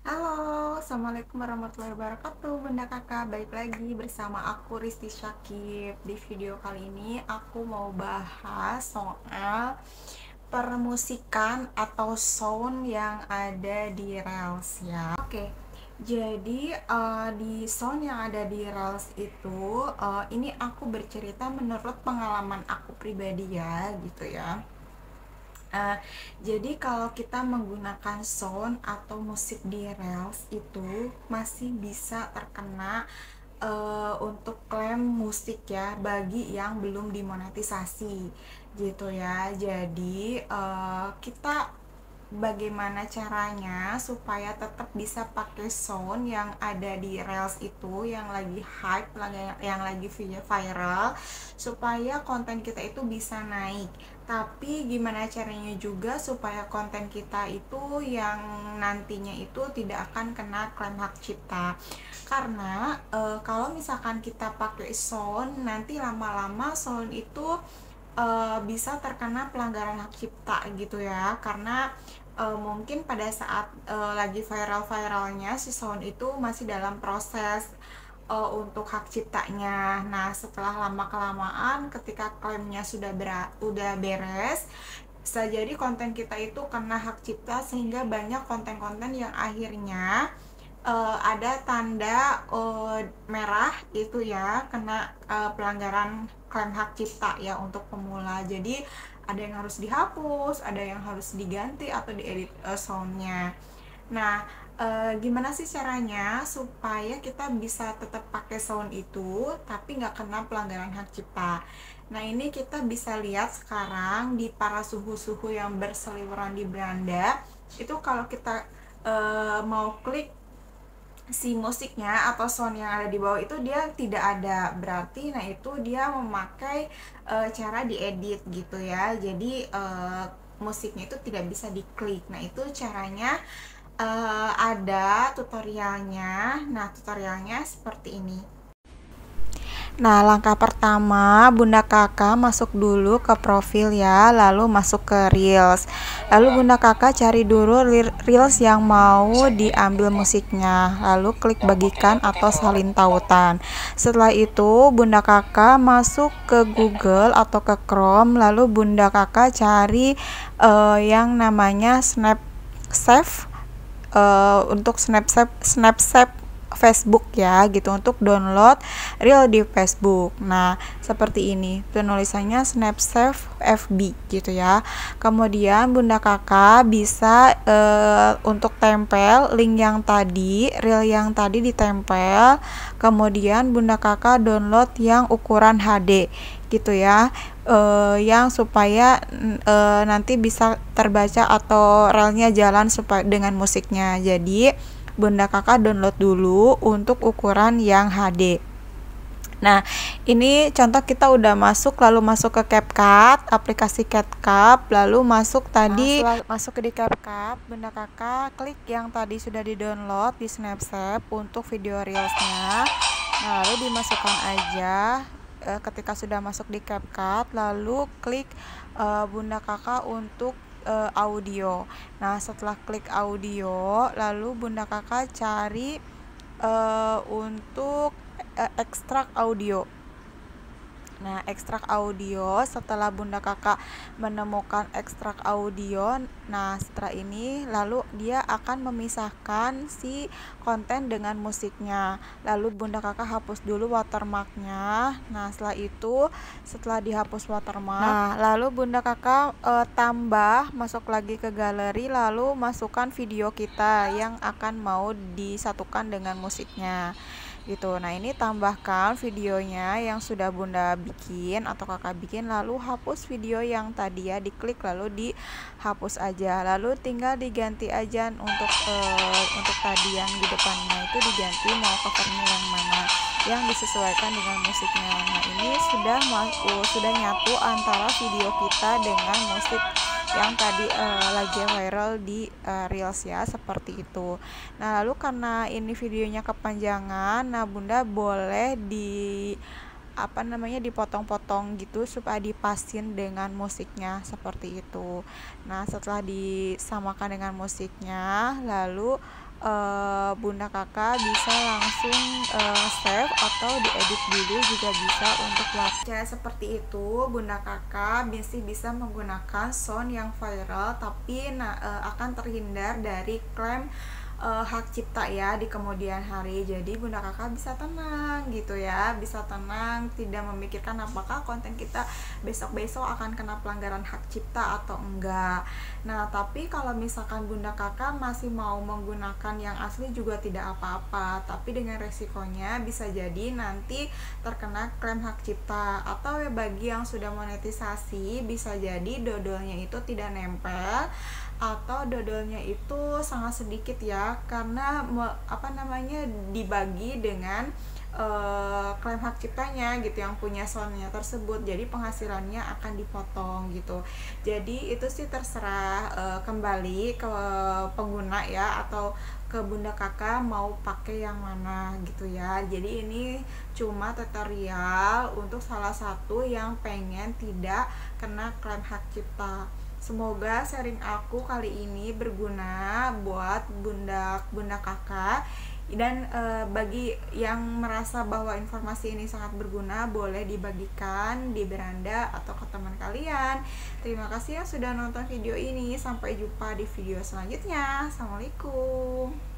Halo, Assalamualaikum warahmatullahi wabarakatuh Bunda Kakak, balik lagi bersama aku Risti Syakib. Di video kali ini aku mau bahas soal permusikan atau sound yang ada di Reels ya. Oke, jadi di sound yang ada di Reels itu ini aku bercerita menurut pengalaman aku pribadi ya gitu ya. Uh, jadi kalau kita menggunakan sound atau musik di Reels itu masih bisa terkena untuk klaim musik ya bagi yang belum dimonetisasi gitu ya. Jadi kita bagaimana caranya supaya tetap bisa pakai sound yang ada di Reels itu yang lagi hype, yang lagi viral, supaya konten kita itu bisa naik. Tapi gimana caranya juga supaya konten kita itu yang nantinya itu tidak akan kena klaim hak cipta. Karena kalau misalkan kita pakai sound, nanti lama-lama sound itu bisa terkena pelanggaran hak cipta gitu ya. Karena mungkin pada saat lagi viral-viralnya si sound itu masih dalam proses untuk hak ciptanya. Nah, setelah lama-kelamaan ketika klaimnya udah beres, bisa jadi konten kita itu kena hak cipta, sehingga banyak konten-konten yang akhirnya ada tanda merah itu ya, kena pelanggaran klaim hak cipta ya untuk pemula. Jadi ada yang harus dihapus, ada yang harus diganti atau diedit soundnya. Nah, gimana sih caranya supaya kita bisa tetap pakai sound itu tapi nggak kena pelanggaran hak cipta? Nah, ini kita bisa lihat sekarang di para suhu-suhu yang berseliweran di beranda. Itu kalau kita mau klik si musiknya atau sound yang ada di bawah itu dia tidak ada, berarti nah itu dia memakai cara diedit gitu ya. Jadi musiknya itu tidak bisa diklik. Nah, itu caranya ada tutorialnya. Nah, tutorialnya seperti ini. Nah, langkah pertama Bunda Kakak masuk dulu ke profil ya, lalu masuk ke Reels. Lalu Bunda Kakak cari dulu Reels yang mau diambil musiknya, lalu klik bagikan atau salin tautan. Setelah itu Bunda Kakak masuk ke Google atau ke Chrome, lalu Bunda Kakak cari yang namanya Snapsave, untuk Snapsave Facebook ya gitu, untuk download reel di Facebook. Nah, seperti ini penulisannya Snapsave FB gitu ya. Kemudian Bunda Kakak bisa untuk tempel link yang tadi, reel yang tadi ditempel. Kemudian Bunda Kakak download yang ukuran HD gitu ya, yang supaya nanti bisa terbaca atau reelnya jalan supaya dengan musiknya. Jadi Bunda Kakak download dulu untuk ukuran yang HD. Nah, ini contoh kita udah masuk, lalu masuk ke CapCut, aplikasi CapCut, lalu masuk tadi, masuk ke di CapCut, Bunda Kakak klik yang tadi sudah di-download di Snapsave untuk video reelsnya. Nah, lalu dimasukkan aja. Ketika sudah masuk di CapCut, lalu klik Bunda Kakak untuk audio. Nah, setelah klik audio, lalu Bunda Kakak cari untuk ekstrak audio. Nah, ekstrak audio, setelah Bunda Kakak menemukan ekstrak audio, nah setelah ini lalu dia akan memisahkan si konten dengan musiknya. Lalu Bunda Kakak hapus dulu watermarknya. Nah, setelah itu, setelah dihapus watermark, nah lalu Bunda Kakak tambah, masuk lagi ke galeri, lalu masukkan video kita yang akan mau disatukan dengan musiknya gitu. Nah, ini tambahkan videonya yang sudah Bunda bikin atau Kakak bikin, lalu hapus video yang tadi ya, diklik lalu dihapus aja, lalu tinggal diganti aja untuk tadi yang di depannya itu diganti mau covernya yang mana yang disesuaikan dengan musiknya. Nah, ini sudah nyatu antara video kita dengan musik yang tadi lagi viral di Reels ya, seperti itu. Nah, lalu karena ini videonya kepanjangan, nah Bunda boleh dipotong-potong gitu supaya dipasin dengan musiknya, seperti itu. Nah, setelah disamakan dengan musiknya, lalu Bunda Kakak bisa langsung save atau diedit dulu juga bisa untuk wajah seperti itu. Bunda Kakak bisa menggunakan sound yang viral tapi akan terhindar dari klaim hak cipta ya di kemudian hari. Jadi Bunda Kakak bisa tenang gitu ya, bisa tenang, tidak memikirkan apakah konten kita besok-besok akan kena pelanggaran hak cipta atau enggak. Nah, tapi kalau misalkan Bunda Kakak masih mau menggunakan yang asli juga tidak apa-apa, tapi dengan resikonya bisa jadi nanti terkena klaim hak cipta. Atau ya bagi yang sudah monetisasi bisa jadi dodolnya itu tidak nempel atau dodolnya itu sangat sedikit ya, karena dibagi dengan klaim hak ciptanya gitu yang punya soundnya tersebut, jadi penghasilannya akan dipotong gitu. Jadi itu sih terserah kembali ke pengguna ya, atau ke Bunda Kakak mau pakai yang mana gitu ya. Jadi ini cuma tutorial untuk salah satu yang pengen tidak kena klaim hak cipta. Semoga sharing aku kali ini berguna buat bunda kakak, dan bagi yang merasa bahwa informasi ini sangat berguna boleh dibagikan di beranda atau ke teman kalian. Terima kasih yang sudah nonton video ini, sampai jumpa di video selanjutnya. Assalamualaikum.